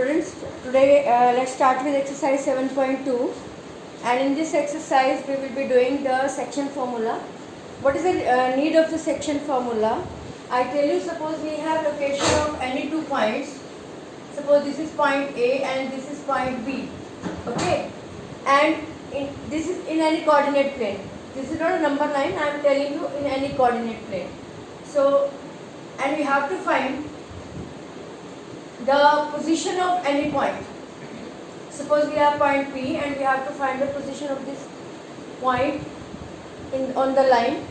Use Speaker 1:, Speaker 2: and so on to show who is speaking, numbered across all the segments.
Speaker 1: Students, today let's start with exercise 7.2, and in this exercise we will be doing the section formula. What is the need of the section formula? I tell you, suppose we have location of any 2 points. Suppose this is point A and this is point B. Okay, and this is in any coordinate plane. This is not a number line, I am telling you in any coordinate plane. So, and we have to find the position of any point. Suppose we have point P and we have to find the position of this point on the line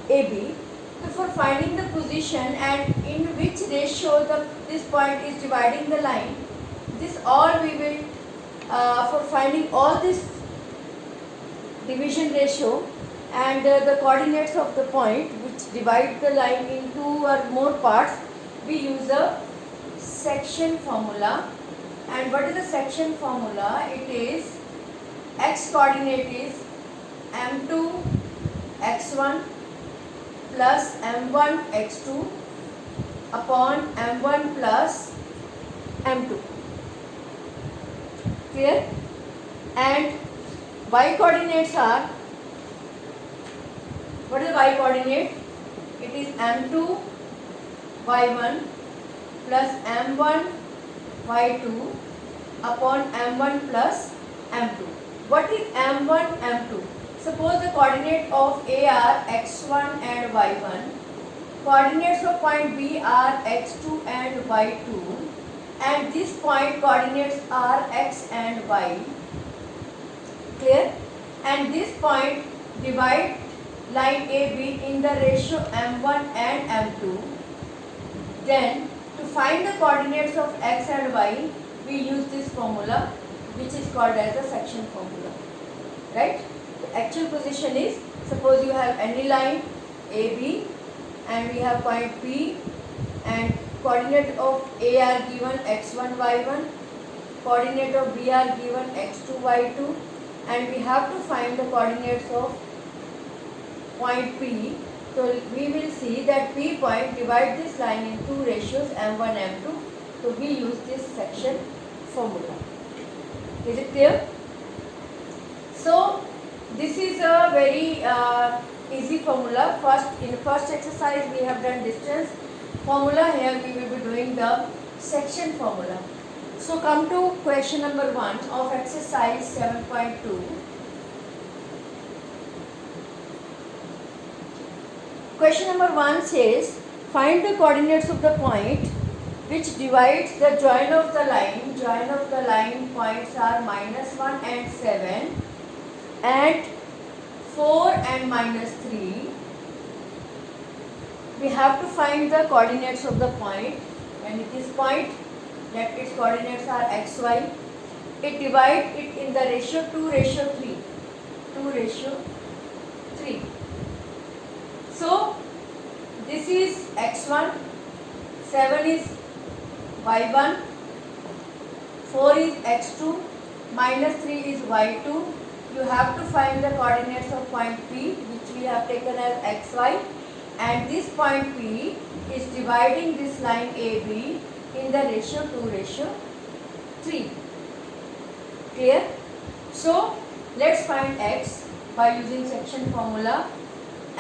Speaker 1: AB. So for finding the position and in which ratio this point is dividing the line, this all we will for finding all this division ratio and the coordinates of the point which divide the line into or more parts, we use a section formula. And what is the section formula? It is x coordinate is m2 x1 plus m1 x2 upon m1 plus m2. Clear? And y coordinates are, what is the y coordinate? It is m2 y1 plus m1 y2 upon m1 plus m2. What is m1 m2? Suppose the coordinate of A are x1 and y1, coordinates of point B are x2 and y2, and this point coordinates are x and y. Clear? And this point divide line AB in the ratio m1 and m2. Then to find the coordinates of x and y, we use this formula which is called as the section formula. Right? The actual position is, suppose you have any line AB and we have point P and coordinate of A are given x1 y1, coordinate of B are given x2 y2, and we have to find the coordinates of point P. So we will see that P point divide this line in two ratios m1 m2. So we use this section formula. Is it clear? So this is a very easy formula. In the first exercise we have done distance formula. Here we will be doing the section formula. So come to question number 1 of exercise 7.2. Question number 1 says, find the coordinates of the point which divides the join of the line. Join of the line points are -1 and 7 and 4 and -3. We have to find the coordinates of the point, and it is point that its coordinates are xy. It divides it in the ratio 2:3. 2:3. So this is x1, 7 is y1, 4 is x2, -3 is y2. You have to find the coordinates of point P, which we have taken as xy, and this point P is dividing this line AB in the ratio 2:3. Clear? So let's find x by using section formula.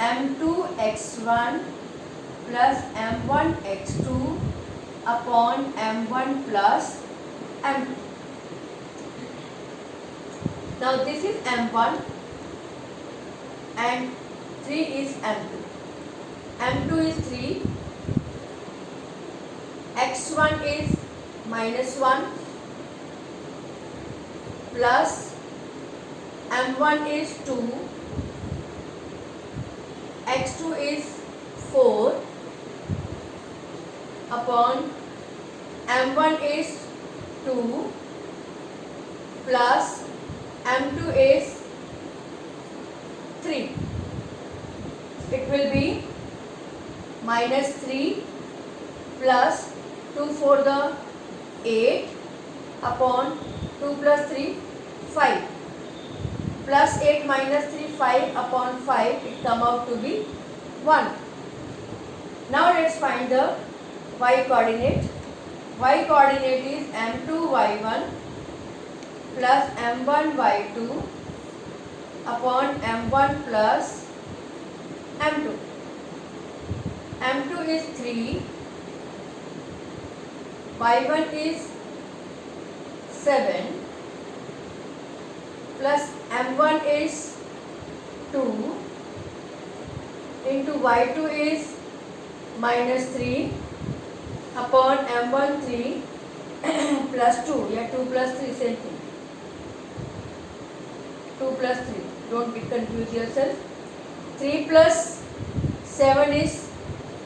Speaker 1: m2 x1 plus m1 x2 upon m1 plus m2. Now this is m1 and 3 is m2. m2 is 3, x1 is -1 plus m1 is 2, x2 is 4 upon m1 is 2 plus m2 is 3. It will be -3 plus 2 for the 8 upon 2 plus 3 5 plus 8 minus 3 5 upon 5, it come out to be 1. Now let's find the y coordinate. y coordinate is m2 y1 plus m1 y2 upon m1 plus m2. m2 is 3, y1 is 7 plus m1 is 2 into y2 is minus 3 upon m1 3 plus 2. Yeah, 2 plus 3 same thing. 2 plus 3. Don't be confused yourself. 3 plus 7 is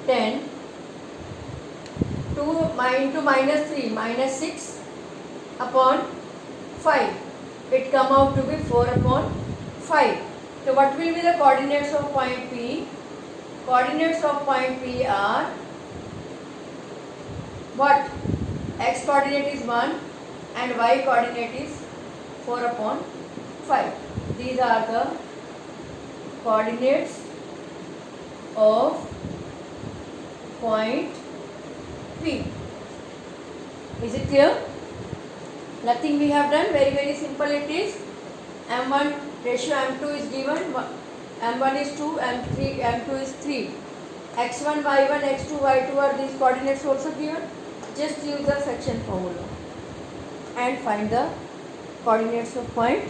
Speaker 1: 10. 2 into minus 3 minus 6 upon 5. It come out to be 4 upon 5. So what will be the coordinates of point P? Coordinates of point P are what? X coordinate is 1 and y coordinate is 4 upon 5. These are the coordinates of point P. Is it clear? Nothing we have done, very simple it is. M1 ratio M2 is given, M1 is 2, M3, M2 is 3. X1, Y1, X2, Y2 are these coordinates also given. Just use the section formula and find the coordinates of point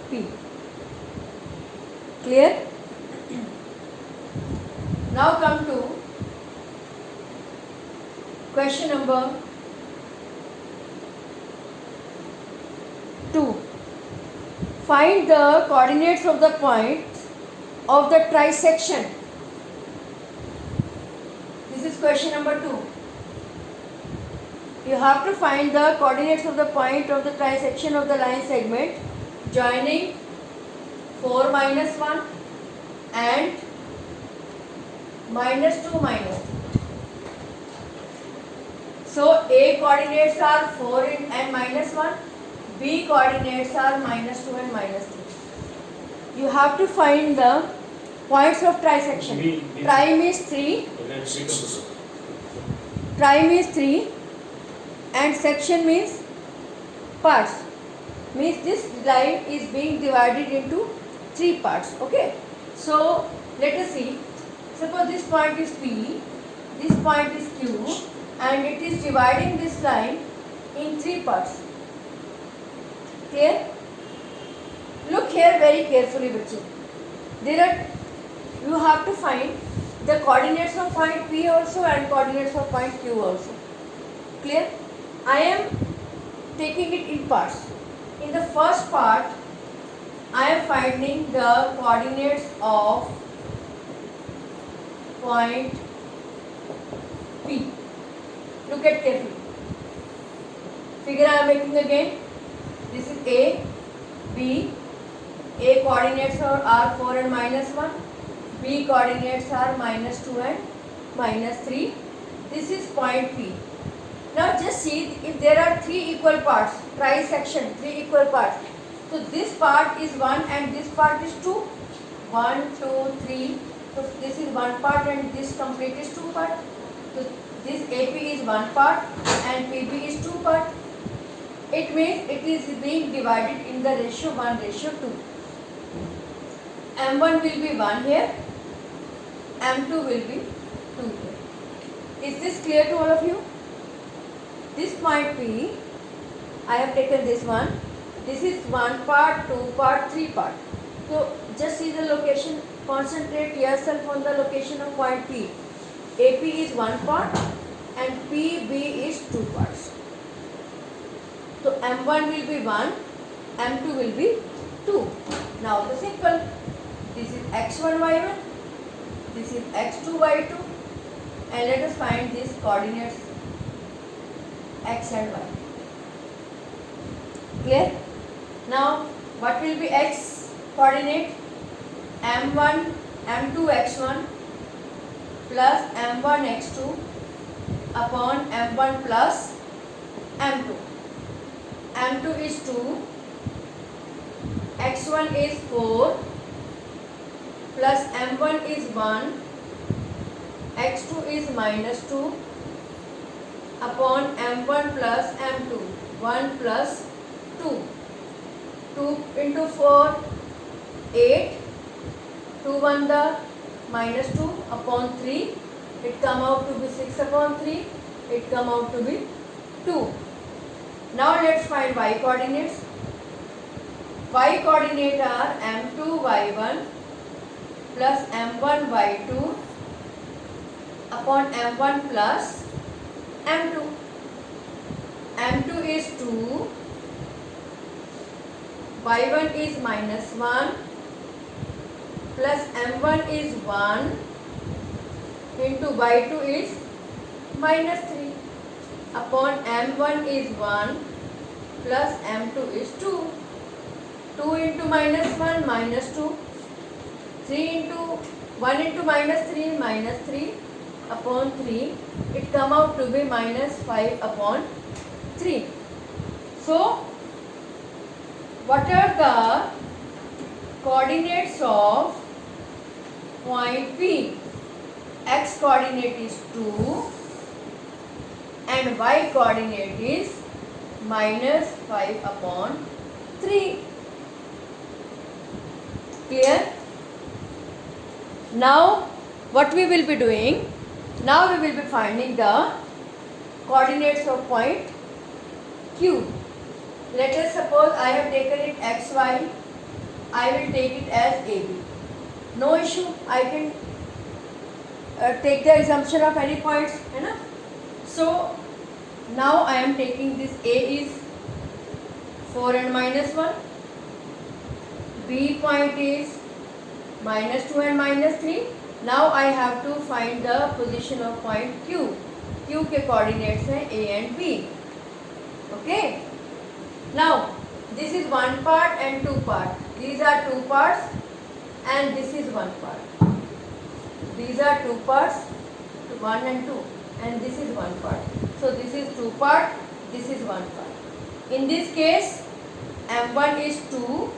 Speaker 1: P. Clear? Now come to question number 2. Find the coordinates of the points of the trisection. This is question number 2. You have to find the coordinates of the point of the trisection of the line segment joining 4 minus 1 and minus 2 minus 2. So A coordinates are 4 and minus 1. B coordinates are minus 2 and minus 3. You have to find the points of trisection. Prime is 3. Prime is 3 and section means parts. Means this line is being divided into 3 parts. Okay. So let us see. Suppose this point is P, this point is Q, and it is dividing this line in 3 parts. Clear? Look here very carefully, bachche. You have to find the coordinates of point P also and coordinates of point Q also. Clear? I am taking it in parts. In the first part, I am finding the coordinates of point P. Look at carefully. Figure I am making again. This is A, B. A coordinates are 4 and minus 1. B coordinates are minus 2 and minus 3. This is point P. Now just see if there are 3 equal parts, trisection, 3 equal parts. So this part is 1 and this part is 2. 1, 2, 3. So this is 1 part and this complete is 2 part. So this AP is 1 part and PB is 2 part. It means it is being divided in the ratio 1:2. M1 will be 1 here, M2 will be 2 here. Is this clear to all of you? This point P, I have taken this one. This is 1 part, 2 part, 3 part. So just see the location, concentrate yourself on the location of point P. AP is 1 part and PB is 2 parts. So M1 will be 1, M2 will be 2. Now the simple, this is X1, Y1, this is X2, Y2, and let us find these coordinates X and Y. Clear? Now what will be X coordinate? M1, M2, X1 plus M1, X2 upon M1 plus M2. M2 is 2, X1 is 4 plus M1 is 1, X2 is minus 2 upon m1 plus m2, 1 plus 2, 2 into 4, 8, 2 1 the minus 2 upon 3, it come out to be 6 upon 3, it come out to be 2. Now let's find y coordinates. Y coordinate are m2 y1 plus m1 y2 upon m1 plus m2. m2 is 2, y1 is minus 1 plus m1 is 1 into y2 is minus 3 upon m1 is 1 plus m2 is 2. 2 into minus 1 minus 2, 3 into 1 into minus 3 upon 3, it come out to be minus 5 upon 3. So what are the coordinates of point P? X coordinate is 2 and y coordinate is minus 5 upon 3. Clear? Now what we will be doing? Now we will be finding the coordinates of point Q. Let us suppose I have taken it xy, I will take it as AB. No issue, I can take the assumption of any points, है ना? So now I am taking this A is 4 and minus 1, B point is minus 2 and minus 3. Now I have to find the position of point Q. Q के coordinates हैं A and B. Okay. Now this is one part and two part. These are two parts and this is one part. These are two parts, 1 and 2, and this is one part. So this is two part, this is one part. In this case m1 is 2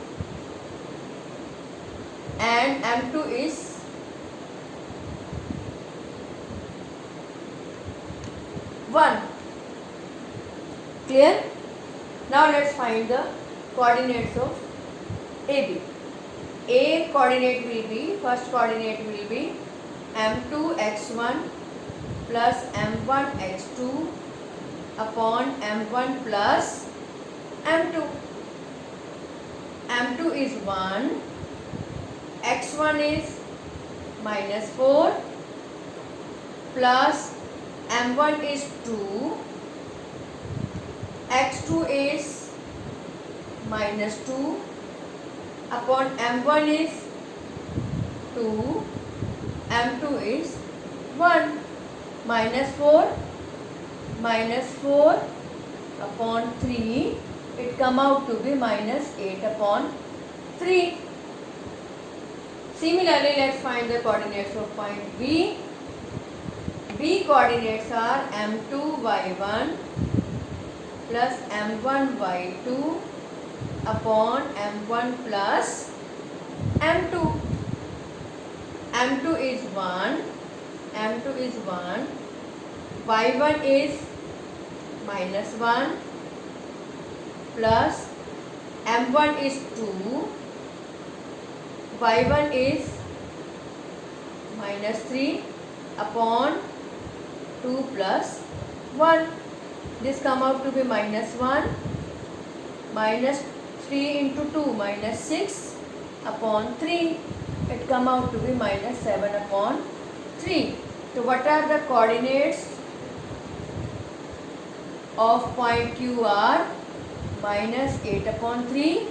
Speaker 1: and m2 is 1. Clear? Now let's find the coordinates of AB. A coordinate will be, first coordinate will be m2 x1 plus m1 x2 upon m1 plus m2. m2 is 1, x1 is minus 4 plus m1 is 2, x2 is minus 2 upon m1 is 2, m2 is 1, minus 4 upon 3, it come out to be minus 8 upon 3. Similarly, let's find the coordinates of point B. B coordinates are m2 y1 plus m1 y2 upon m1 plus m2. m2 is 1, m2 is 1, y1 is minus 1 plus m1 is 2, y1 is minus 3 upon 2 plus 1. This come out to be minus 1, minus 3 into 2 minus 6 upon 3. It come out to be minus 7 upon 3. So what are the coordinates of point Q are minus 8 upon 3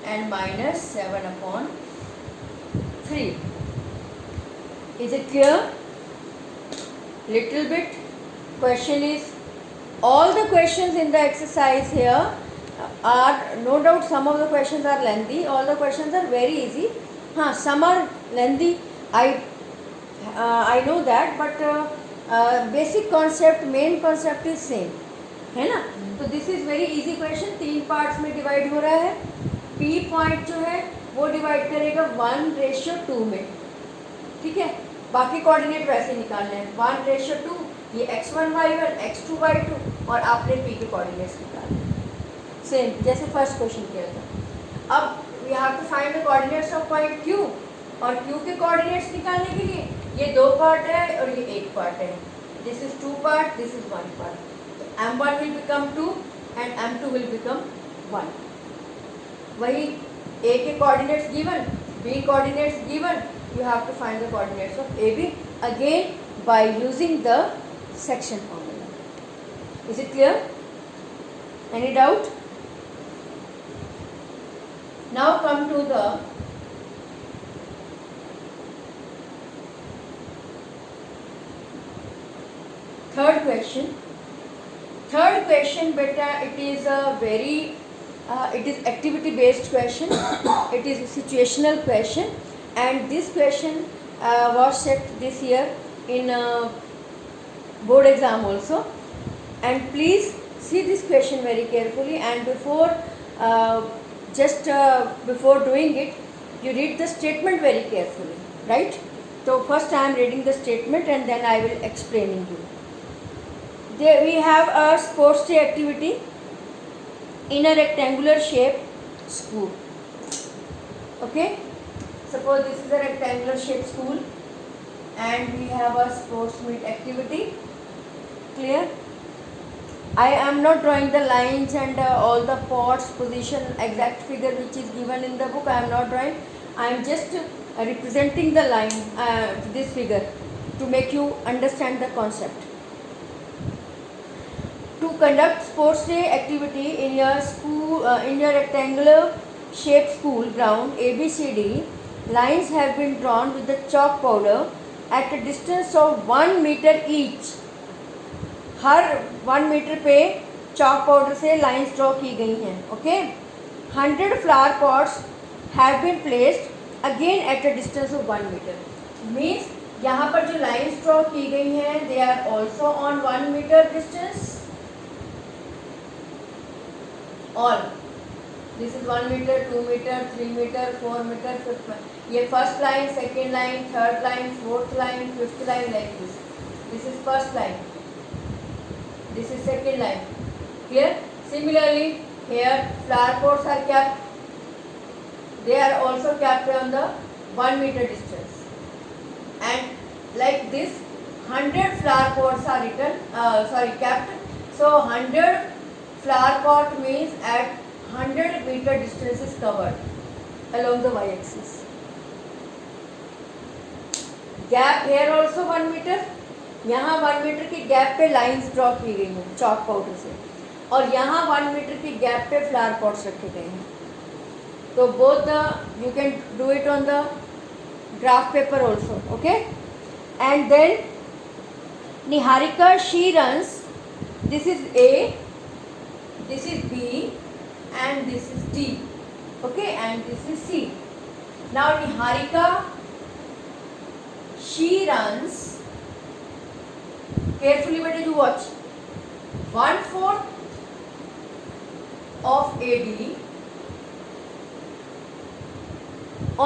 Speaker 1: and minus 7 upon 3. Is it clear? Little bit. Question is, all the questions in the exercise here are, no doubt some of the questions are lengthy, all the questions are very easy. Some are lengthy, I know that, but basic concept, main concept is same, है ना? तो this is very easy question, 3 parts में divide हो रहा है. P point जो है वो डिवाइड करेगा 1:2 में, ठीक है. बाकी कोऑर्डिनेट वैसे निकालने हैं, 1:2 ये x1 y1 x2 y2 और आपने p के कोऑर्डिनेट्स निकाले, सेम जैसे फर्स्ट क्वेश्चन किया था। अब we have to find the coordinates of point q, और q के कोऑर्डिनेट्स निकालने के लिए ये दो पार्ट है और ये एक पार्ट है, this is two part, this is one part, तो m1 will become 2 and m2 will become 1। वही a के coordinates given, b coordinates given, you have to find the coordinates of AB again by using the section formula. Is it clear? Any doubt? Now come to the third question. Third question, beta, it is a very it is activity based question. It is a situational question, and this question was set this year in board exam also. And please see this question very carefully, and before before doing it, you read the statement very carefully, right? So first I am reading the statement and then I will explaining you. There we have a sports day activity in a rectangular shape school. Okay, suppose this is a rectangular shape school and we have a sports meet activity. Clear? I am not drawing the lines and all the pots position exact figure which is given in the book. I am not drawing. I am just representing the line this figure to make you understand the concept. To conduct sports day activity in your school in your rectangular shaped school ground ABCD, lines have been drawn with the chalk powder at a distance of 1 meter each. हर 1 metre पे chalk powder से lines draw की गई हैं. Okay, 100 flower pots have been placed again at a distance of 1 metre. Means यहाँ पर जो lines draw की गई हैं they are also on 1 metre distance. All this is 1 metre, 2 metre, 3 metre, 4 metre, 5th. ये first line, second line, third line, fourth line, fifth line, like this. This is first line, this is second line. Clear? Similarly here flower pots are kept, they are also kept on the 1 meter distance, and like this 100 flower pots are kept. So 100 flower pot means at 100 meter distance is covered along the y axis. Gap here also 1 meter. यहाँ 1 metre की gap पे lines draw की गई हैं chalk powder से, और यहाँ 1 metre की गैप पे फ्लावर पॉट्स रखे गए हैं. तो both the you can do it on the graph paper also. Okay, and then Niharika she runs, this is A, this is B and this is D. Okay, and this is C. Now Niharika she runs, carefully better you watch, 1/4 of AD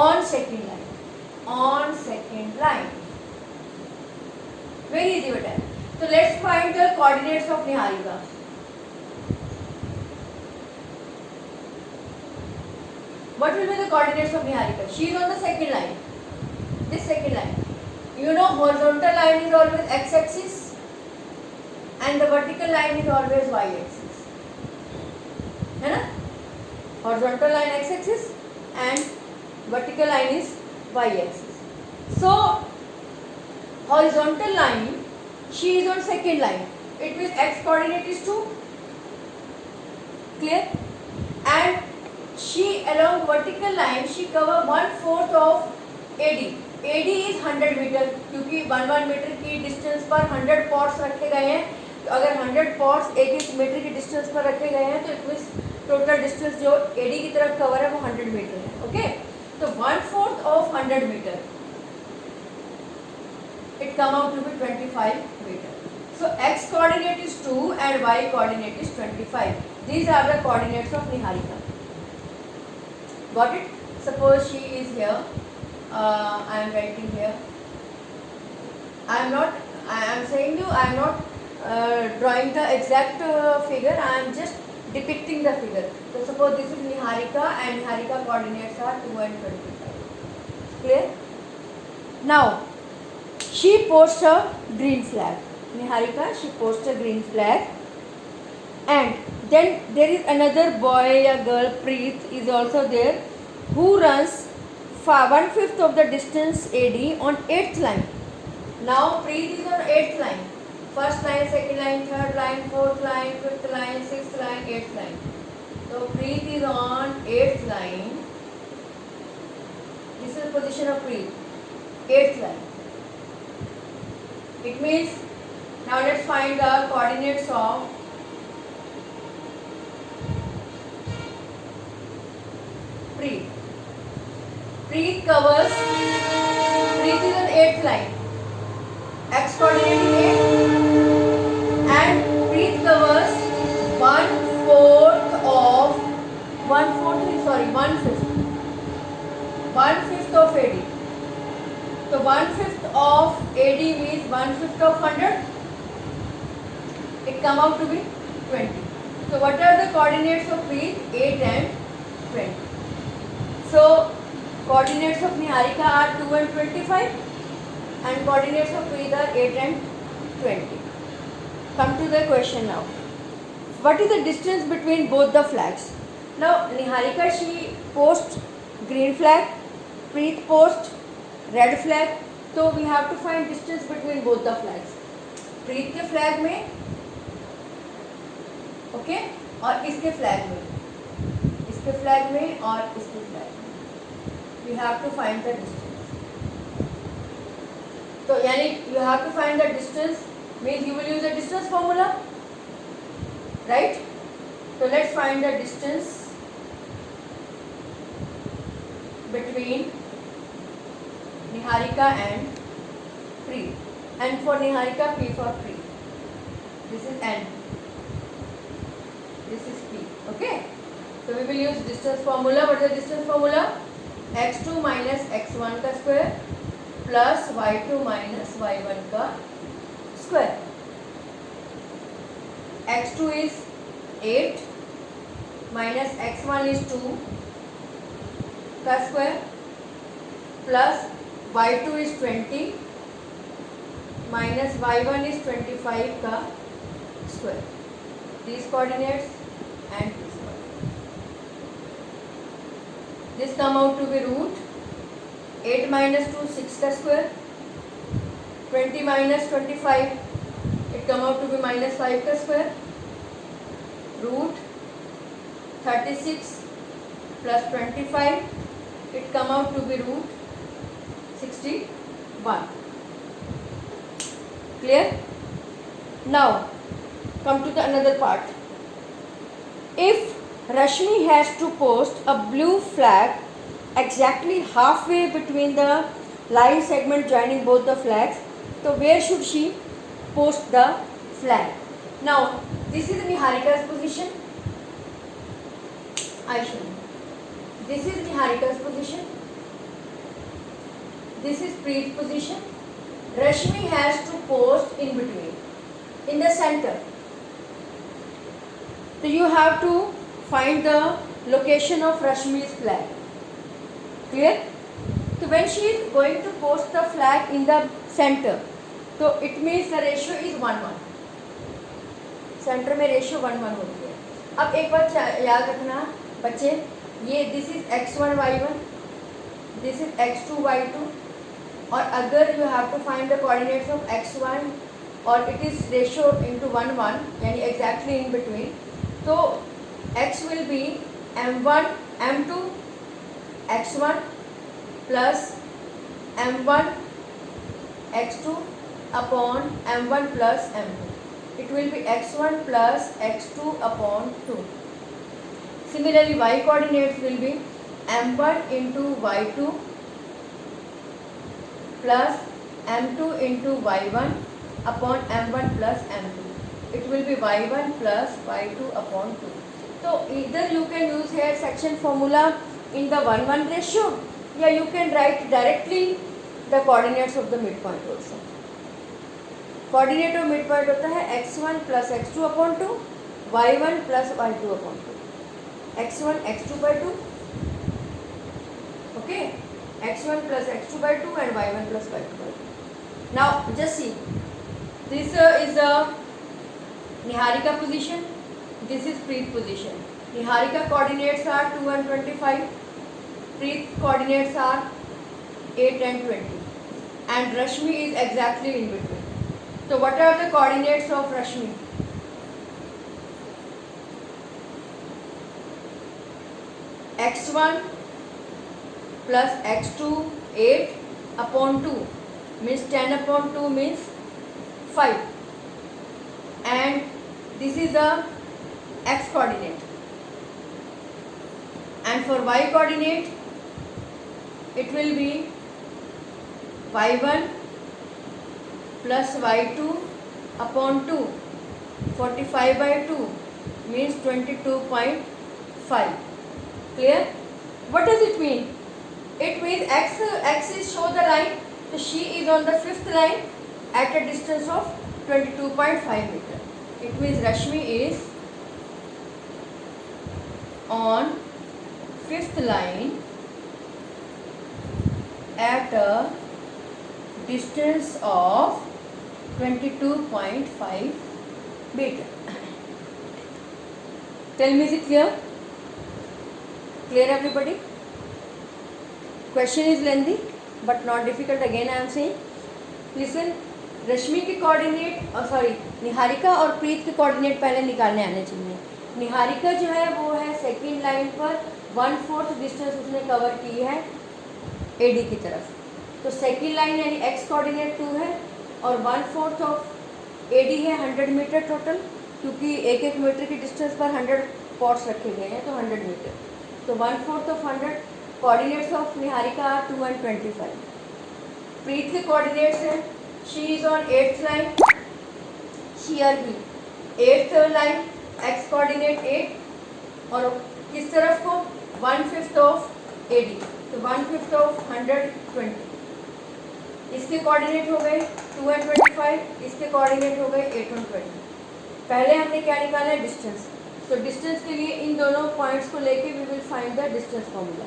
Speaker 1: on second line, on second line. Very easy better. So let's find the coordinates of Niharika. What will be the coordinates of Niharika? She is on the second line, this second line. You know horizontal line is always x-axis and the vertical line is always y-axis, है ना? Horizontal line x-axis and vertical line is y-axis. So horizontal line, she is on second line. It means x coordinate is 2. Clear? And she along vertical line she cover 1/4 of AD. AD is 100 metre, क्योंकि 1 metre की distance पर 100 pots रखे गए हैं. तो अगर 100 pots 1 metre की distance पर रखे गए हैं तो इट मीन्स टोटल डिस्टेंस जो एडी की तरफ कवर है वो 100 मीटर है. ओके, तो 1/4 of 100 metre it come out to be 25 metre. So x coordinate is 2 and y coordinate is 25. These are the coordinates of Niharika. Got it? Suppose she is here, I am writing here. I am not I am saying you, I am not drawing the exact figure, I am just depicting the figure. So suppose this is Niharika and Niharika coordinates are 2 and 25. Clear? Now, she posts a green flag. Niharika, she posts a green flag. And then there is another boy, a girl, Preet is also there, who runs 1/5 of the distance AD on 8th line. Now Preet is on 8th line. First line, second line, third line, fourth line, fifth line, sixth line, 8th line. So Preet is on 8th line. This is the position of Preet. 8th line. It means, now let's find the coordinates of Preet. Preet covers, Preet is on 8th line. X coordinate is 8 and Preet covers 1/5 of AD. So 1/5 of AD means 1/5 of 100. It come out to be 20. So what are the coordinates of Preet? 8 and 20. So coordinates of Niharika are 2 and 25 and coordinates of Preet are 8 and 20. Come to the question now. What is the distance between both the flags? Now Niharika, she posts green flag, Preet posts red flag. So we have to find distance between both the flags. Preet के flag में, okay, और इसके flag में, इसके flag में और इसके flag में. We have to find the distance. So यानी you have to find the distance means you will use the distance formula, right? So let's find the distance between Niharika and Preet. And for Niharika, P for Preet. This is N. This is P. Okay? So we will use distance formula. What is the distance formula? x2 minus x1 का square plus y2 minus y1 का square. x2 is 8 minus x1 is 2 का square plus y2 is 20 minus y1 is 25 का square. These coordinates and these coordinates. This come out to be root 8 minus 2 6 का square, 20 minus 25 it come out to be minus 5 का square, root 36 plus 25 it come out to be root 61. Clear? Now come to the another part. If Rashmi has to post a blue flag exactly halfway between the line segment joining both the flags, so where should she post the flag? Now this is Niharika's position. I show you. This is Niharika's position. This is Preet's position. Rashmi has to post in between, in the center. So you have to find the location of Rashmi's flag. Clear? So when she is going to post the flag in the center, so it means the ratio is 1:1. Centre में ratio 1:1 होती है. अब एक बात याद रखना बच्चे, ये this is x1 y1, this is x2 y2, और अगर you have to find the coordinates of x1 और इट इज रेशियो इनटू 1:1 यानी एग्जैक्टली इन बिटवीन, तो x will be m1 m2 x1 plus m1 x2 upon m1 plus m2. It will be x1 plus x2 upon 2. Similarly, y coordinates will be m1 into y2 plus m2 into y1 upon m1 plus m2. It will be y1 plus y2 upon 2. So either you can use here section formula in the 1:1 ratio, या you can write directly the coordinates of the midpoint also. Coordinate of mid point होता है x1 plus x2 upon 2, y1 plus y2 upon 2, x1 x2 by 2, okay, x1 plus x2 by 2 and y1 plus y2 by 2. Now just see, this is a Niharika position, this is Preet position. Niharika coordinates are 2 and 25, Preet coordinates are 8 and 20, and Rashmi is exactly in between. So what are the coordinates of Rashmi? x1 plus x2 8 upon 2 means 10 upon 2 means 5, and this is the x coordinate, and for y coordinate it will be y1 plus y2 upon 2, 45 by 2 means 22.5. Clear? What does it mean? It means x is show the line, so she is on the fifth line at a distance of 22.5 meter. It means Rashmi is on fifth line at a distance of 22.5 meter. Tell me, is it clear? Clear everybody? Question is lengthy but not difficult. Again I am saying, listen, रश्मि के coordinate और sorry Niharika और प्रीत के coordinate पहले निकालने आने चाहिए. निहारिका जो है वो है सेकेंड लाइन पर 1/4 डिस्टेंस उसने कवर की है एडी की तरफ, तो सेकेंड लाइन यानी एक्स कोऑर्डिनेट 2 है और 1/4 ऑफ एडी है 100 मीटर टोटल, क्योंकि एक एक मीटर की डिस्टेंस पर 100 पॉट्स रखे गए हैं तो 100 मीटर, तो 1/4 of 100. Coordinates of Niharika are 2 and 25. Preet के कोऑर्डिनेट्स हैं, she is on 8th line, she are he 8th line, X coordinate 8 और किस तरफ को 1/5 ऑफ एडी, तो 1/5 ऑफ 120. इसके कोऑर्डिनेट हो गए 2 and 25, इसके कोऑर्डिनेट हो गए 8 and 20. पहले हमने क्या निकाला है? डिस्टेंस. तो डिस्टेंस के लिए इन दोनों पॉइंट्स को लेके we will find the distance formula.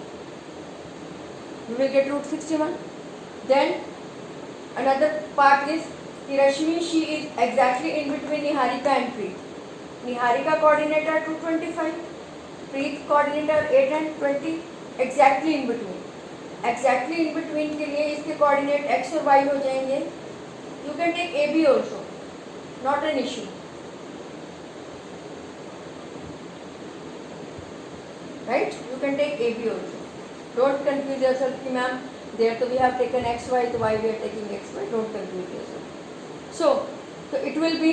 Speaker 1: We will get √61. Then another part is कि Rashmi she is exactly in between Niharika and Preet. Niharika coordinate are 225, Preet coordinate are 8 and 20, exactly in between. Exactly in between के लिए इसके coordinate X और Y हो जाएंगे. You can take A B also, not an issue. Right? You can take AB also. Don't confuse yourself कि ma'am there तो we have taken XY तो why we are taking XY. Don't confuse yourself. So it will be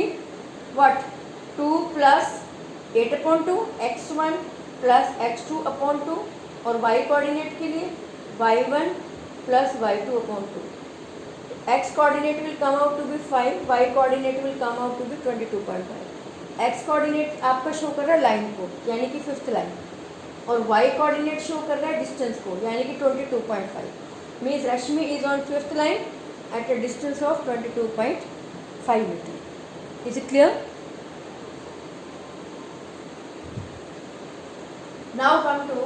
Speaker 1: what? 2 plus 8 upon 2, x1 plus x2 upon 2 और y coordinate के लिए y1 plus y2 upon 2. X coordinate will come out to be 5, y coordinate will come out to be 22.5. X coordinate आपका show कर रहा है line को यानी कि फिफ्थ लाइन, और y कोऑर्डिनेट शो कर रहा है डिस्टेंस को यानी कि 22.5. Means Rashmi is on fifth line at a distance of 22.5 metre. Is it clear? Now come to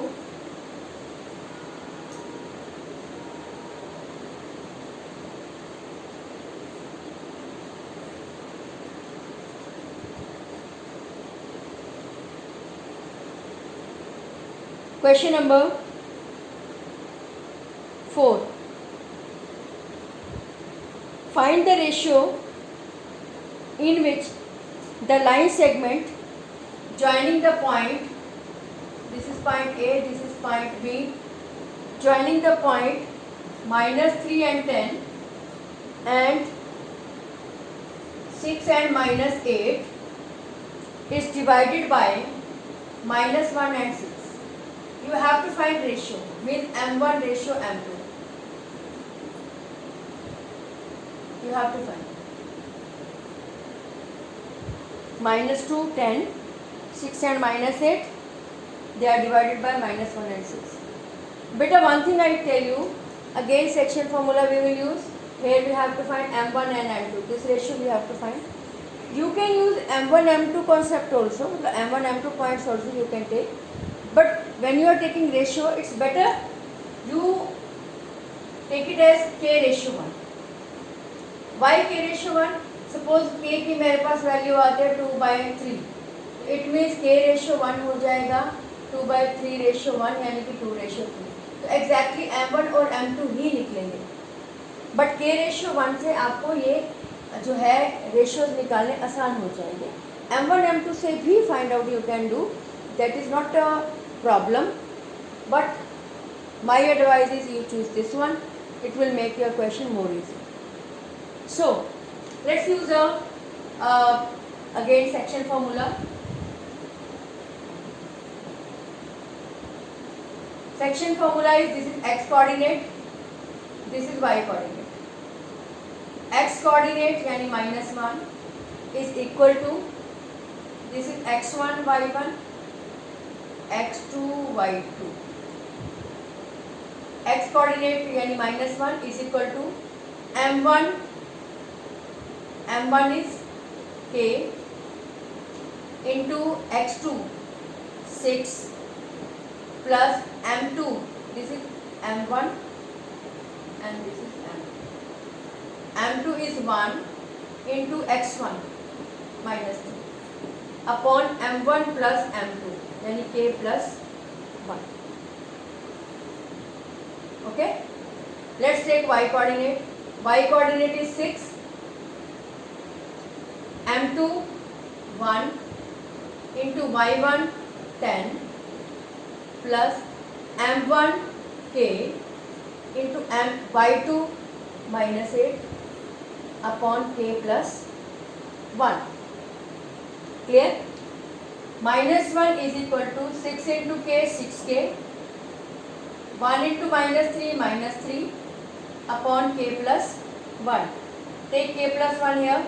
Speaker 1: question number 4. Find the ratio in which the line segment joining the point, this is point A, this is point B, joining the point -3 and 10 and 6 and -8 is divided by -1 and 6. You have to find ratio, means M1 ratio M2. You have to find -2, 10, 6 and -8. They are divided by -1 and 6. Beta, one thing I tell you, again section formula we will use. Here we have to find m1 and m2. This ratio we have to find. You can use m1 m2 concept also. m1 m2 points also you can take. But when you are taking ratio, it's better you take it as k ratio 1. Why k ratio 1? Suppose k की मेरे पास value आते हैं 2/3. It means k ratio 1 हो जाएगा 2/3 ratio 1 यानी कि 2:3. तो exactly m1 और m2 ही निकलेंगे. बट k रेशियो 1 से आपको ये जो है रेशियोज निकालने आसान हो जाएंगे. m1 m2 से भी find out you can do, that is not a problem, but my advice is you choose this one. It will make your question more easy. So let's use again section formula. Section formula is, this is x coordinate, this is y coordinate. X coordinate यानी -1 is equal to, this is x1 y1 x2 y2. X coordinate यानी -1 is equal to m1 is k into x2 6 plus m2, this is m1 and this is m2. m2 is 1 into x1 minus 3 upon m1 plus m2 यानी k plus 1. Okay, let's take y coordinate. Y coordinate is 6, m2 1 into y1 10 plus m1 k into y2 minus 8 upon k plus 1. Clear? -1 is equal to 6 into k 6k, 1 into -3 upon k plus 1. Take k plus 1 here.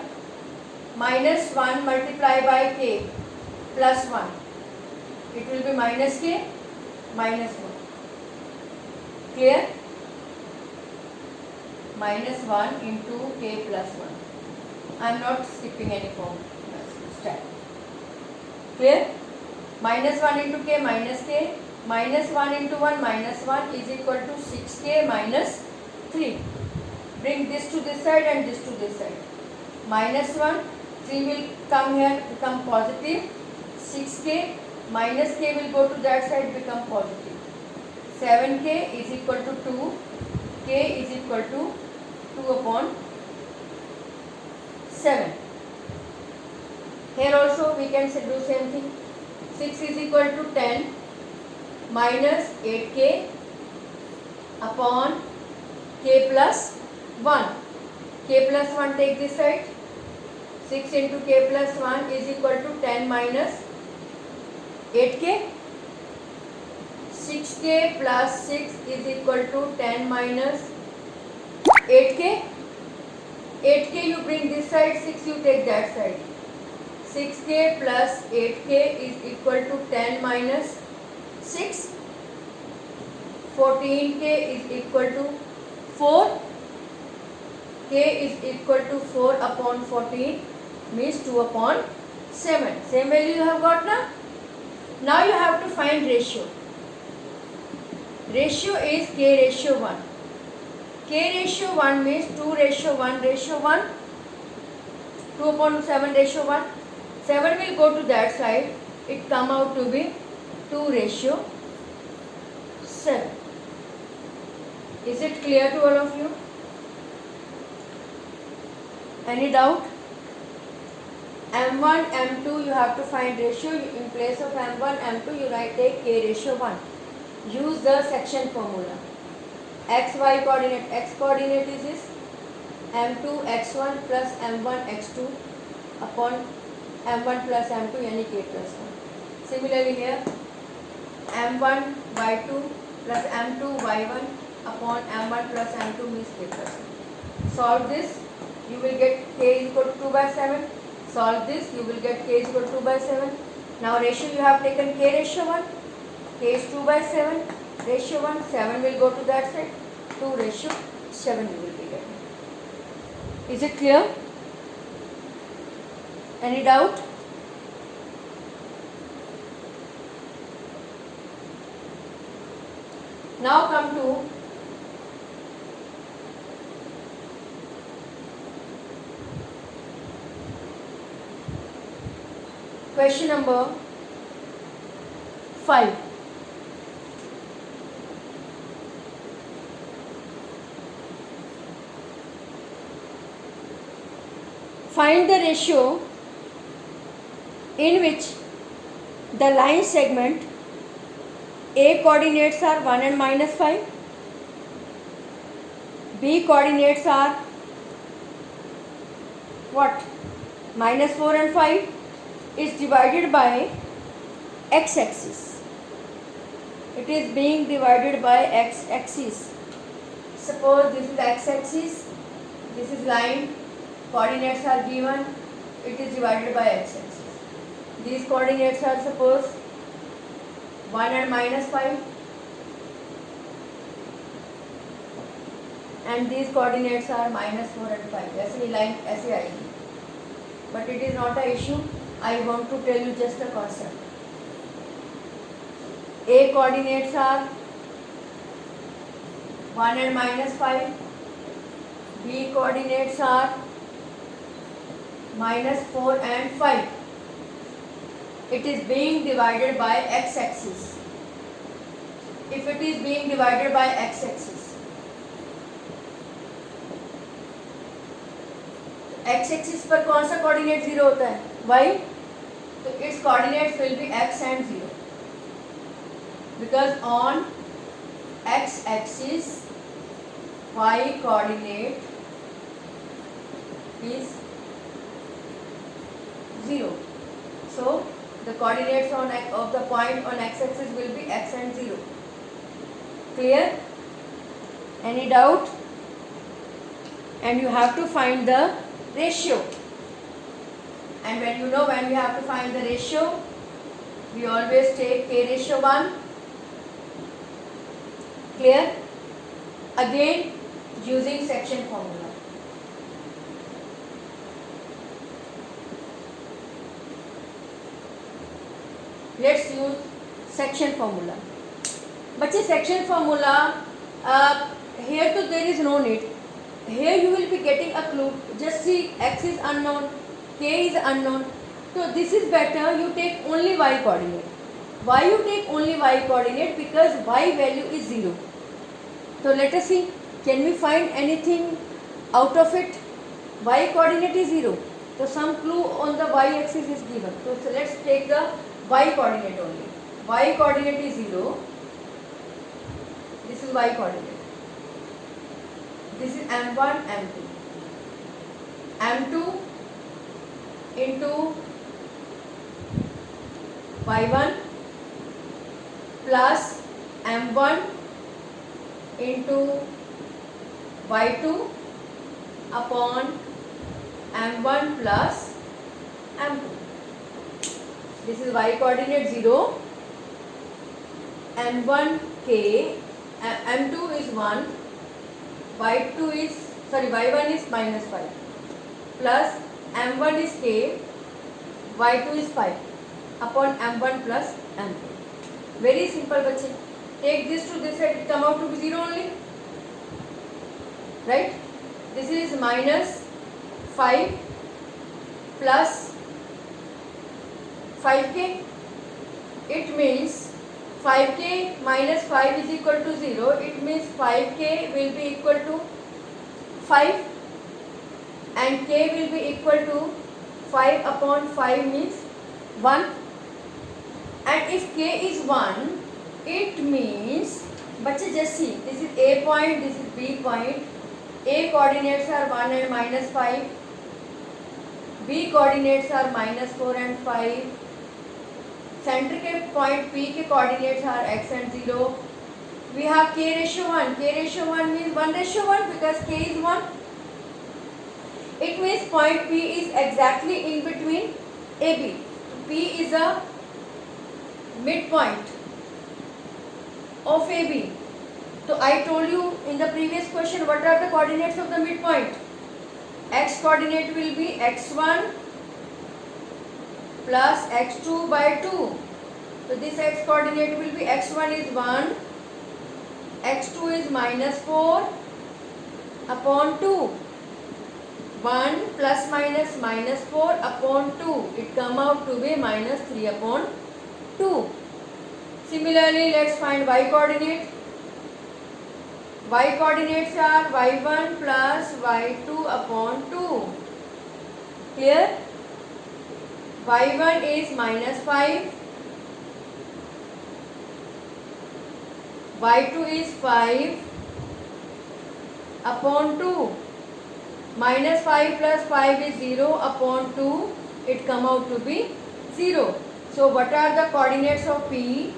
Speaker 1: -1 multiplied by k plus 1. It will be minus k minus 1. Clear? -1 into k plus 1. I am not skipping any form step. Clear? -1 into k minus k, -1 into 1 minus 1 is equal to 6k minus 3. Bring this to this side and this to this side. -1, 3 will come here, become positive. 6k minus k will go to that side, become positive. 7k is equal to 2, k is equal to 2 upon 7. Here also we can do same thing. 6 is equal to 10 minus 8k upon k plus 1. K plus 1 take this side. 6 into k plus 1 is equal to 10 minus 8k. 6k plus 6 is equal to 10 minus 8k. 8k you bring this side, 6 you take that side. 6k plus 8k is equal to 10 minus 6. 14k is equal to 4. K is equal to 4 upon 14 means 2 upon 7. Same value you have got now. Now you have to find ratio. Ratio is k ratio 1. K ratio 1 means 2 ratio 1 ratio 1. 2 upon 7 ratio 1. 7 will go to that side. It come out to be 2 ratio 7. Is it clear to all of you? Any doubt? m1 m2 you have to find ratio. In place of m1 m2 you take k ratio 1. Use the section formula. X y coordinate. X coordinate is this m2 x1 plus m1 x2 upon m1 plus m2 यानी k plus 1. Similarly here m1 y2 plus m2 y1 upon m1 plus m2 means k plus 1. Solve this. You will get k is equal to 2/7. Solve this, you will get k is equal to 2/7. Now ratio you have taken k ratio 1. K is 2/7. Ratio 1, 7 will go to that side. 2 ratio 7 you will be getting. Is it clear? Any doubt? Now come to question number 5. Find the ratio in which the line segment A coordinates are 1 and minus 5, B coordinates are what? Minus 4 and 5 is divided by x-axis. It is being divided by x-axis. Suppose this is x-axis, this is line, coordinates are given, it is divided by x-axis. These coordinates are suppose 1 and minus 5, and these coordinates are minus 4 and 5. ऐसे line ऐसे आएगी, but it is not a issue. I want to tell you just a concept. A coordinates are 1 and minus 5, B coordinates are minus 4 and 5. It is being divided by x-axis. If it is being divided by x-axis, x-axis पर कौन सा coordinate 0 होता है? y. तो its coordinates will be x and 0, because on x-axis y coordinate is 0. So the coordinates of the point on x-axis will be x and 0. Clear? Any doubt? And you have to find the ratio. And when you have to find the ratio, we always take k ratio 1. Clear? Again, using section formula. Let's use section formula. बच्चे section formula here तो there is no need. Here you will be getting a clue. Just see, x is unknown, k is unknown. So this is better. You take only y coordinate. Why you take only y coordinate? Because y value is 0. So let us see. Can we find anything out of it? Y coordinate is 0. So some clue on the y axis is given. So let's take the y coordinate only. Y coordinate is 0. This is y coordinate. This is m1, m2. m2 into y1 plus m1 into y2 upon m1 plus m2. This is y coordinate 0, m1 k, m2 is 1, y1 is minus 5, plus m1 is k, y2 is 5 upon m1 plus m2. Very simple, बच्चे. Take this to this side, it come out to be 0 only, right? This is minus 5 plus 5k. It means 5k minus 5 is equal to 0. It means 5k will be equal to 5 and k will be equal to 5 upon 5 means 1. And if k is 1, it means, बच्चे just see, this is A point, this is B point. A coordinates are 1 and minus 5. B coordinates are minus 4 and 5. Center के point P के coordinates are x and 0. We have k ratio 1. K ratio 1 means 1 ratio 1 because k is 1. It means point P is exactly in between AB. P is a midpoint of AB. So I told you in the previous question what are the coordinates of the midpoint. x coordinate will be x1 plus x2 by 2. So this x coordinate will be x1 is 1, x2 is -4 upon 2. 1 plus minus -4 upon 2. It come out to be -3 upon 2. Similarly, let's find y coordinate. Y coordinates are y1 plus y2 upon 2. Clear? y1 is -5, y2 is 5 upon 2. -5 plus 5 is 0 upon 2. It come out to be 0. So what are the coordinates of P?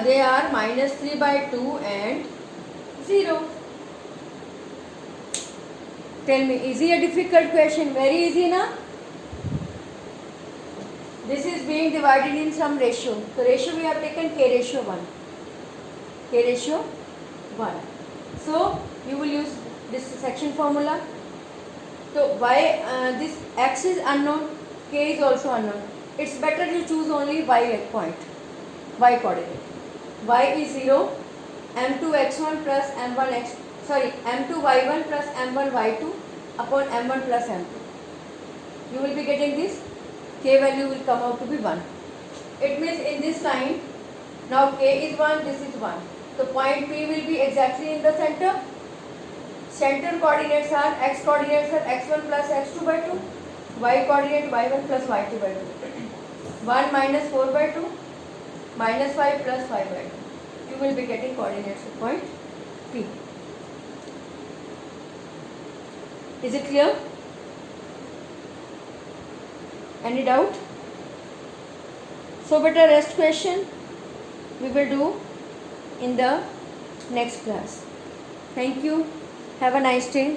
Speaker 1: They are -3 by 2 and 0. Tell me, is it a difficult question? Very easy, na? This is being divided in some ratio. So ratio we have taken k ratio 1. K ratio 1. So you will use this section formula. So this x is unknown, k is also unknown. It's better you choose only y point, y coordinate. Y is 0, m2 x1 plus m2 y1 plus m1 y2 upon m1 plus m2. You will be getting this. K value will come out to be 1. It means in this line, now k is 1, this is 1. So point P will be exactly in the center. Center coordinates are, x coordinates are x1 plus x2 by 2, y coordinate y1 plus y2 by 2. 1 minus 4 by 2, minus 5 plus 5 by 2. You will be getting coordinates of point P. Is it clear? Any doubt? So beta rest question we will do in the next class. Thank you. Have a nice day.